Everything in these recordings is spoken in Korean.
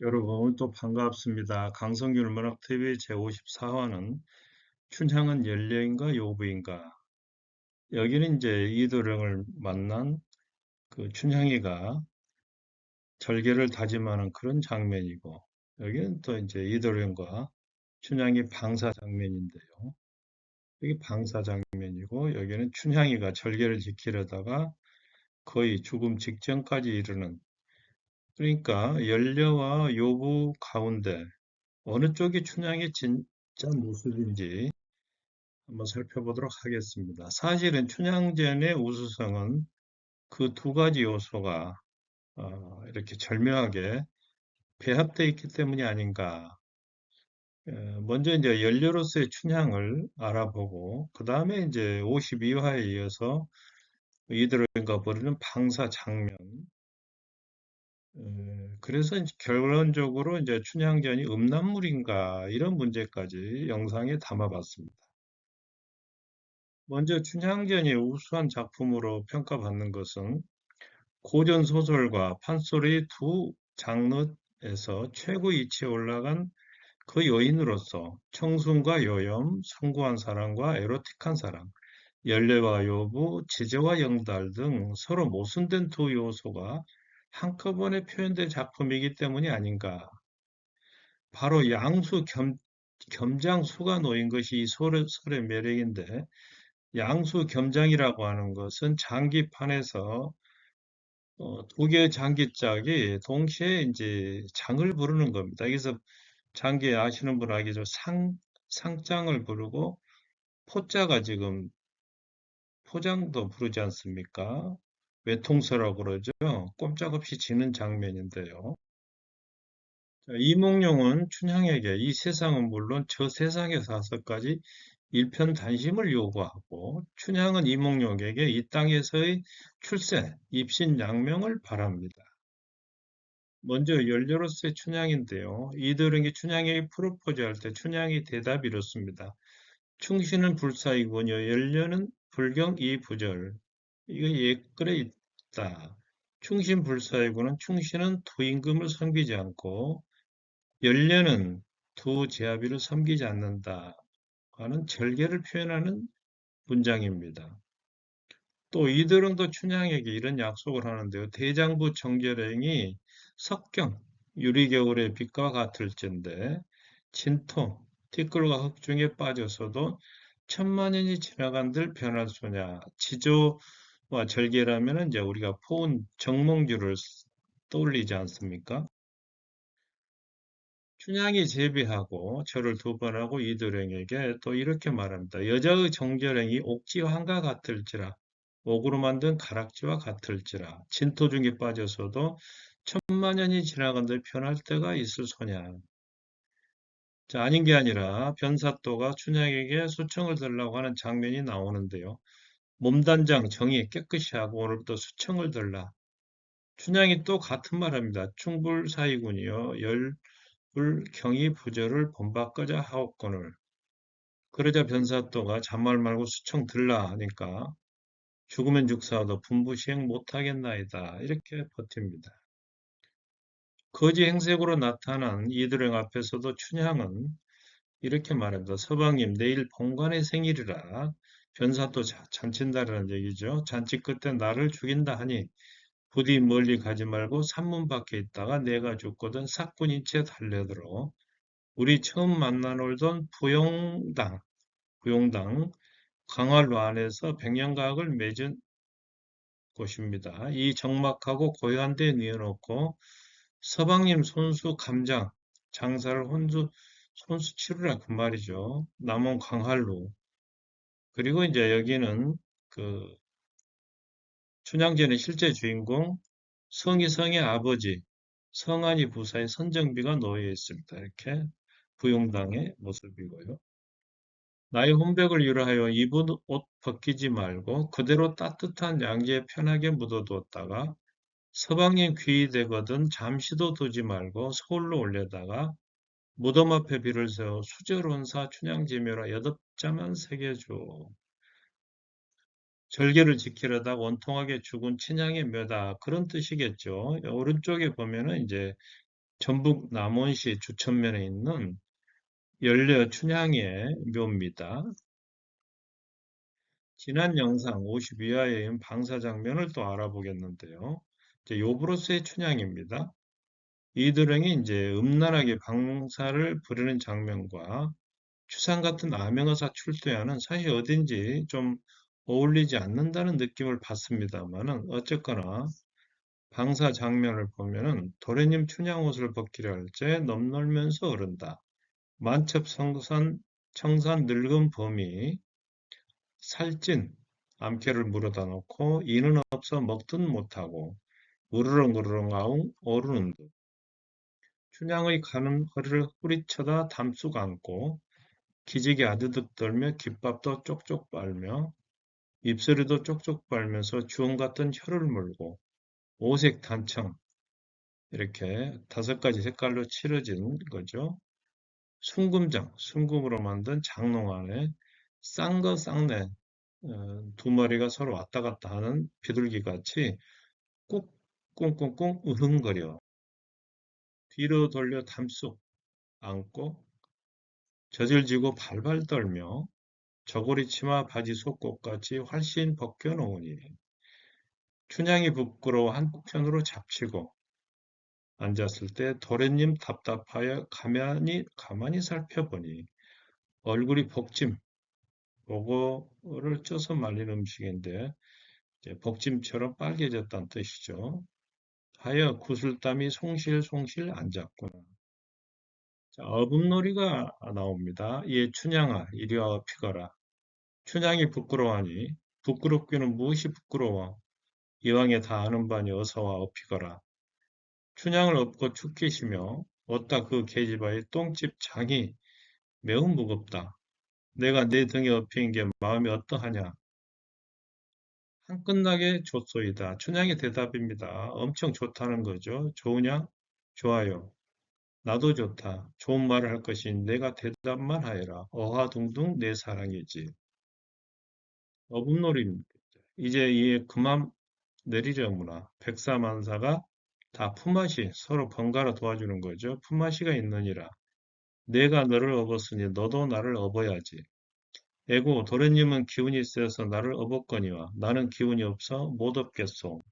여러분, 오늘 또 반갑습니다. 강성균 문학TV 제54화는 춘향은 연려인가 요부인가? 여기는 이제 이도령을 만난 그 춘향이가 절개를 다짐하는 그런 장면이고, 여기는 또 이제 이도령과 춘향이 방사 장면인데요. 여기 방사 장면이고, 여기는 춘향이가 절개를 지키려다가 거의 죽음 직전까지 이르는, 그러니까 연려와 요부 가운데 어느 쪽이 춘향의 진짜 모습인지 한번 살펴보도록 하겠습니다. 사실은 춘향전의 우수성은 그 두 가지 요소가 이렇게 절묘하게 배합되어 있기 때문이 아닌가. 먼저 이제 연료로서의 춘향을 알아보고 그 다음에 이제 52화에 이어서 이들과 벌이는 방사 장면. 그래서 이제 결론적으로 이제 춘향전이 음란물인가 이런 문제까지 영상에 담아봤습니다. 먼저 춘향전이 우수한 작품으로 평가받는 것은 고전 소설과 판소리 두 장르에서 최고 위치에 올라간 그 여인으로서 청순과 요염, 숭고한 사랑과 에로틱한 사랑, 연례와 여부, 지저와 영달 등 서로 모순된 두 요소가 한꺼번에 표현된 작품이기 때문이 아닌가. 바로 겸장수가 놓인 것이 이 소설의 매력인데, 양수 겸장이라고 하는 것은 장기판에서 두 개의 장기짝이 동시에 이제 장을 부르는 겁니다. 여기서 장기 아시는 분 알겠죠? 상장을 부르고 포자가 지금 포장도 부르지 않습니까? 외통서라고 그러죠. 꼼짝없이 지는 장면인데요. 자, 이몽룡은 춘향에게 이 세상은 물론 저 세상에 사서까지 일편단심을 요구하고 춘향은 이몽룡에게 이 땅에서의 출세, 입신양명을 바랍니다. 먼저 연료로서의 춘향인데요. 이들에게 춘향에게 프로포즈할 때 춘향이 대답이 이렇습니다. 충신은 불사이군요. 연료는 불경 이부절. 이거 예글에 있다. 충신불사이고는 충신은 투임금을 섬기지 않고 연료는 두 제아비를 섬기지 않는다 하는 절개를 표현하는 문장입니다. 또 이들은도 춘향에게 이런 약속을 하는데요. 대장부 정결행이 석경, 유리겨울의 빛과 같을진데 진토, 티끌과 흙 중에 빠져서도 천만년이 지나간들 변할 소냐. 지조와 절개라면 이제 우리가 포운 정몽주를 떠올리지 않습니까? 춘향이 제비하고 절을 두 번 하고 이도령에게 또 이렇게 말합니다. 여자의 정결행이 옥지환과 같을지라 옥으로 만든 가락지와 같을지라 진토 중에 빠져서도 천만년이 지나간들 변할 때가 있을 소냐. 자, 아닌 게 아니라 변사또가 춘향에게 수청을 들라고 하는 장면이 나오는데요. 몸단장 정의 깨끗이 하고 오늘부터 수청을 들라. 춘향이 또 같은 말합니다. 충불사이군요. 열불 경이 부절을 본받고자 하옵거늘. 그러자 변사또가 잔말 말고 수청 들라 하니까 죽으면 죽사도 분부시행 못하겠나이다. 이렇게 버팁니다. 거지 행색으로 나타난 이들의 앞에서도 춘향은 이렇게 말합니다. 서방님, 내일 본관의 생일이라 변사또 잔친다라는 얘기죠. 잔치 끝에 나를 죽인다 하니 부디 멀리 가지 말고 산문 밖에 있다가 내가 죽거든 사꾼인 채 달려들어 우리 처음 만나 놀던 부용당 강화로 안에서 백년각을 맺은 곳입니다. 이 적막하고 고요한 데 뉘어놓고 서방님 손수 감장 장사를 손수 치르라 그 말이죠. 남원 강활로. 그리고 이제 여기는 그 춘향전의 실제 주인공 성희성의 아버지 성안이 부사의 선정비가 놓여 있습니다. 이렇게 부용당의 모습이고요. 나의 혼백을 위로하여 입은 옷 벗기지 말고 그대로 따뜻한 양지에 편하게 묻어두었다가 서방님 귀히 되거든 잠시도 두지 말고 서울로 올려다가 무덤 앞에 비를 세워 수절원사 춘향지묘라 여덟자만 새겨줘. 절개를 지키려다 원통하게 죽은 춘향의 묘다. 그런 뜻이겠죠. 오른쪽에 보면은 이제 전북 남원시 주천면에 있는 연려 춘향의 묘입니다. 지난 영상 52화에 있는 방사 장면을 또 알아보겠는데요. 이제 요브로스의 춘향입니다. 이도령이 이제 음란하게 방사를 부르는 장면과 추상 같은 암행어사 출두야는 사실 어딘지 좀 어울리지 않는다는 느낌을 받습니다만은 어쨌거나 방사 장면을 보면은 도련님 춘향 옷을 벗기려 할 때 넘놀면서 오른다. 만첩성산 청산 늙은 범이 살찐 암캐를 물어다 놓고 이는 없어 먹든 못하고 으르렁으르렁 아웅 오르는 듯 춘향의 가는 허리를 후리쳐다 담쑥 안고 기지개 아드득 떨며 귓밥도 쪽쪽 빨며 입술에도 쪽쪽 빨면서 주홍 같은 혀를 물고 오색 단청 이렇게 다섯 가지 색깔로 칠해진 거죠. 순금장, 순금으로 만든 장롱 안에 쌍거 쌍내 두 마리가 서로 왔다 갔다 하는 비둘기 같이 꾹 꽁꽁꽁 으흥거려 뒤로 돌려 담쑥 안고 젖을 지고 발발 떨며 저고리 치마 바지 속옷같이 훨씬 벗겨놓으니 춘향이 부끄러워 한편으로 잡치고 앉았을 때 도련님 답답하여 가만히 살펴보니 얼굴이 복짐, 요거를 쪄서 말린 음식인데 이제 복짐처럼 빨개졌다는 뜻이죠. 하여 구슬땀이 송실송실 앉았구나. 자, 어분놀이가 나옵니다. 예, 춘향아, 이리 와 피거라. 춘향이 부끄러워하니 부끄럽기는 무엇이 부끄러워. 이왕에 다 아는 바니 어서 와 업히거라. 춘향을 업고 축기시며 어따 그 계집아의 똥집 장이 매우 무겁다. 내가 내 등에 업힌 게 마음이 어떠하냐. 한끝나게 좋소이다. 춘향의 대답입니다. 엄청 좋다는 거죠. 좋으냐? 좋아요. 나도 좋다. 좋은 말을 할 것이니 내가 대답만 하여라. 어하둥둥 내 사랑이지. 어분놀이입니다. 이제 이에 그만 내리려무나. 백사만사가 다 품앗이 서로 번갈아 도와주는 거죠. 품앗이가 있느니라. 내가 너를 업었으니 너도 나를 업어야지. 에고 도련님은 기운이 세서 나를 업었거니와 나는 기운이 없어 못 업겠소.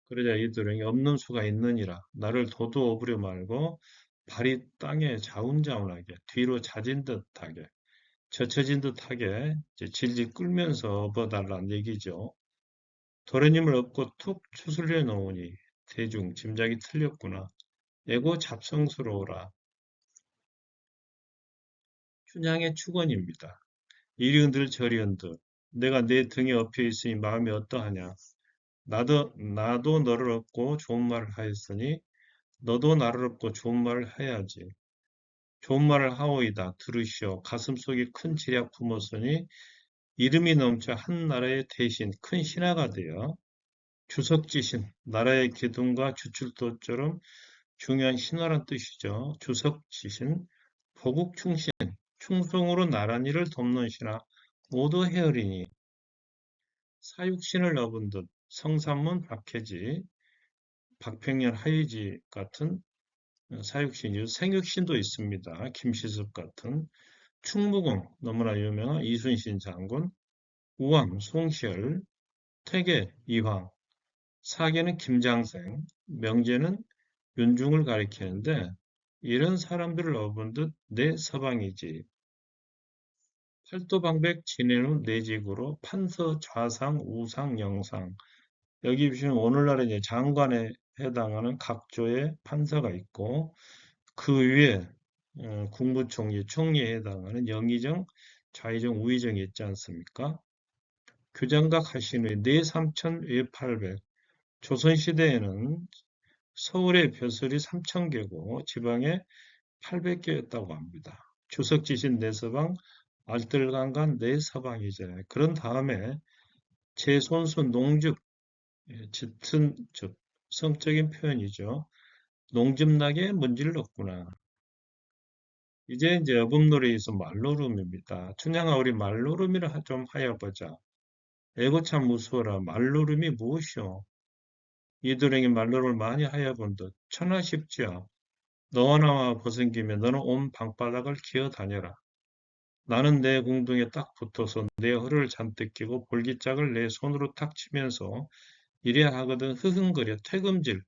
그러자 이들은 없는 수가 있느니라. 나를 도도 업으려 말고 발이 땅에 자운자운하게 뒤로 자진 듯하게 젖혀진 듯하게 이제 질질 끌면서 업어달라는 얘기죠. 도련님을 업고 툭 추슬려 놓으니 대중 짐작이 틀렸구나. 에고 잡성스러워라. 춘향의 축원입니다. 이리 흔들 저리 흔들. 내가 내 등에 엎여 있으니 마음이 어떠하냐. 나도 너를 업고 좋은 말을 하였으니 너도 나를 업고 좋은 말을 해야지. 좋은 말을 하오이다. 들으시오. 가슴속에 큰 지략 품었으니 이름이 넘쳐 한 나라의 대신 큰 신하가 되어 주석지신, 나라의 기둥과 주출도처럼 중요한 신하란 뜻이죠. 주석지신, 보국충신, 충성으로 나란히를 돕는 신하 모두 헤어리니 사육신을 업은 듯 성삼문 박해지, 박평년 하의지 같은 사육신이 생육신도 있습니다. 김시섭 같은 충무공 너무나 유명한 이순신 장군, 우왕 송시열, 태계 이황, 사계는 김장생, 명제는 윤중을 가리키는데 이런 사람들을 업은 듯 내 서방이지. 팔도방백 진해는 내직으로 판서 좌상 우상 영상 여기 보시면 오늘날의 이제 장관에 해당하는 각조의 판서가 있고 그 위에 국무총리, 총리에 해당하는 영의정, 좌의정, 우의정이 있지 않습니까? 규장각 하신의 내삼천 외팔백 조선시대에는 서울의 벼슬이 3,000개고 지방에 800개였다고 합니다. 주석지신 내서방, 알뜰강간 내서방이잖아요. 그런 다음에 제 손수 농즙, 짙은 즙, 성적인 표현이죠. 농즙나게 문질렀구나. 이제 어법놀이에서 말노름입니다. 춘향아 우리 말노름이라 좀 하여보자. 애고 참 무서워라. 말노름이 무엇이오? 이두랭이 말로를 많이 하여 본 듯 천하 쉽지요. 너와 나와 벗은김에 너는 온 방바닥을 기어 다녀라. 나는 내 궁둥에 딱 붙어서 내 허리를 잔뜩 끼고 볼기짝을 내 손으로 탁 치면서 이래야 하거든 흐흥거려 퇴금질.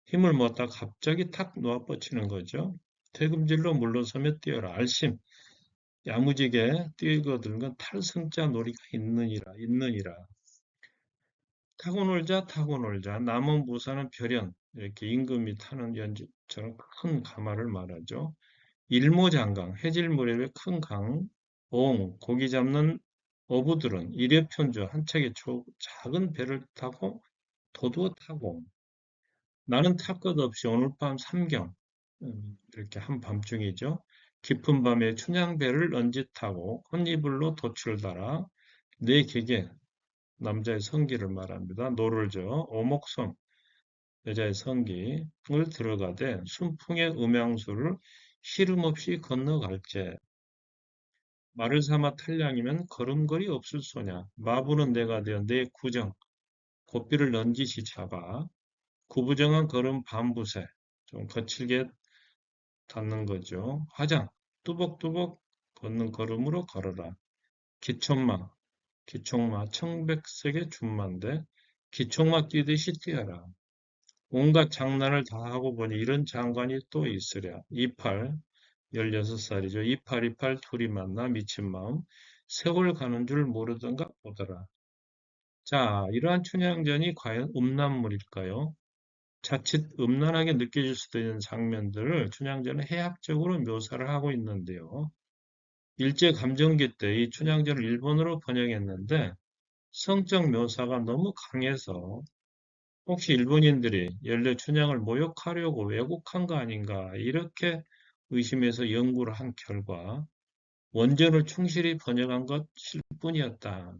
힘을 모았다 갑자기 탁 놓아뻗치는 거죠. 퇴금질로 물러서며 뛰어라. 알심. 야무지게 뛰어들건 탈승자 놀이가 있느니라. 타고 놀자, 타고 놀자. 남은 부사는 별연, 이렇게 임금이 타는 연주처럼 큰 가마를 말하죠. 일모장강, 해질 무렵에 큰 강, 고기 잡는 어부들은 일회편주 한 척의 작은 배를 타고 도두어 타고 나는 탈 것 없이 오늘 밤 삼경 이렇게 한밤중이죠. 깊은 밤에 춘향배를 런짓하고 꽃이불로 돛을 달아 내 객에 남자의 성기를 말합니다. 노를 저어 오목섬 여자의 성기를 들어가되 순풍의 음향수를 시름 없이 건너갈제 말을 삼아 탈량이면 걸음걸이 없을 소냐 마부는 내가 되어 내 구정 고삐를 넌지시 잡아 구부정한 걸음 반부세 좀 거칠게 닿는 거죠. 화장 뚜벅뚜벅 걷는 걸음으로 걸어라. 기총마 기총마 청백색의 준마인데 기총마 뛰듯이 뛰어라. 온갖 장난을 다 하고 보니 이런 장관이 또 있으랴. 이팔 16살이죠. 이팔 둘이 만나 미친 마음 세월 가는 줄 모르던가 보더라. 자, 이러한 춘향전이 과연 음란물일까요? 자칫 음란하게 느껴질 수도 있는 장면들을 춘향전은 해학적으로 묘사를 하고 있는데요. 일제 감정기 때 이 춘향전을 일본어로 번역했는데 성적 묘사가 너무 강해서 혹시 일본인들이 연례 춘향을 모욕하려고 왜곡한 거 아닌가 이렇게 의심해서 연구를 한 결과 원전을 충실히 번역한 것일 뿐이었다.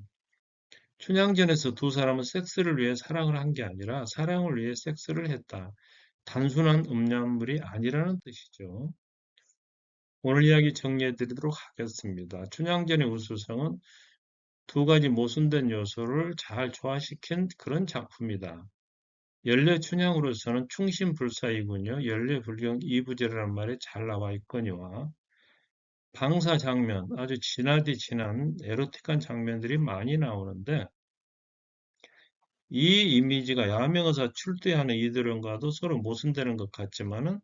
춘향전에서 두 사람은 섹스를 위해 사랑을 한 게 아니라 사랑을 위해 섹스를 했다. 단순한 음란물이 아니라는 뜻이죠. 오늘 이야기 정리해 드리도록 하겠습니다. 춘향전의 우수성은 두 가지 모순된 요소를 잘 조화시킨 그런 작품이다. 연례 춘향으로서는 충신불사이군요. 연례불경 이부제라는 말이 잘 나와 있거니와 방사 장면, 아주 진하디 진한 에로틱한 장면들이 많이 나오는데 이 이미지가 야명의사 출두하는 이들과도 서로 모순되는 것 같지만은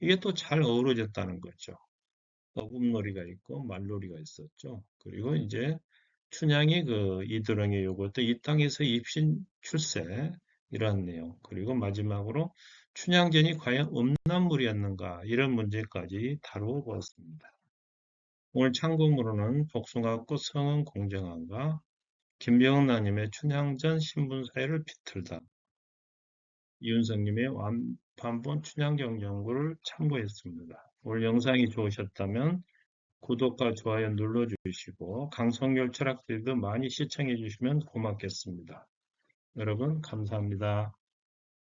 이게 또 잘 어우러졌다는 거죠. 어금놀이가 있고 말놀이가 있었죠. 그리고 이제 춘향이 그 이드렁의 요구도 이 땅에서 입신 출세 이런 내용. 그리고 마지막으로 춘향전이 과연 음란물이었는가 이런 문제까지 다루어 보았습니다. 오늘 참고문으로는 복숭아꽃 성은 공정한가 김병나님의 춘향전 신분사회를 비틀다 이윤성님의 완판본 춘향전 연구를 참고했습니다. 오늘 영상이 좋으셨다면 구독과 좋아요 눌러주시고 강성열 철학들도 많이 시청해 주시면 고맙겠습니다. 여러분 감사합니다.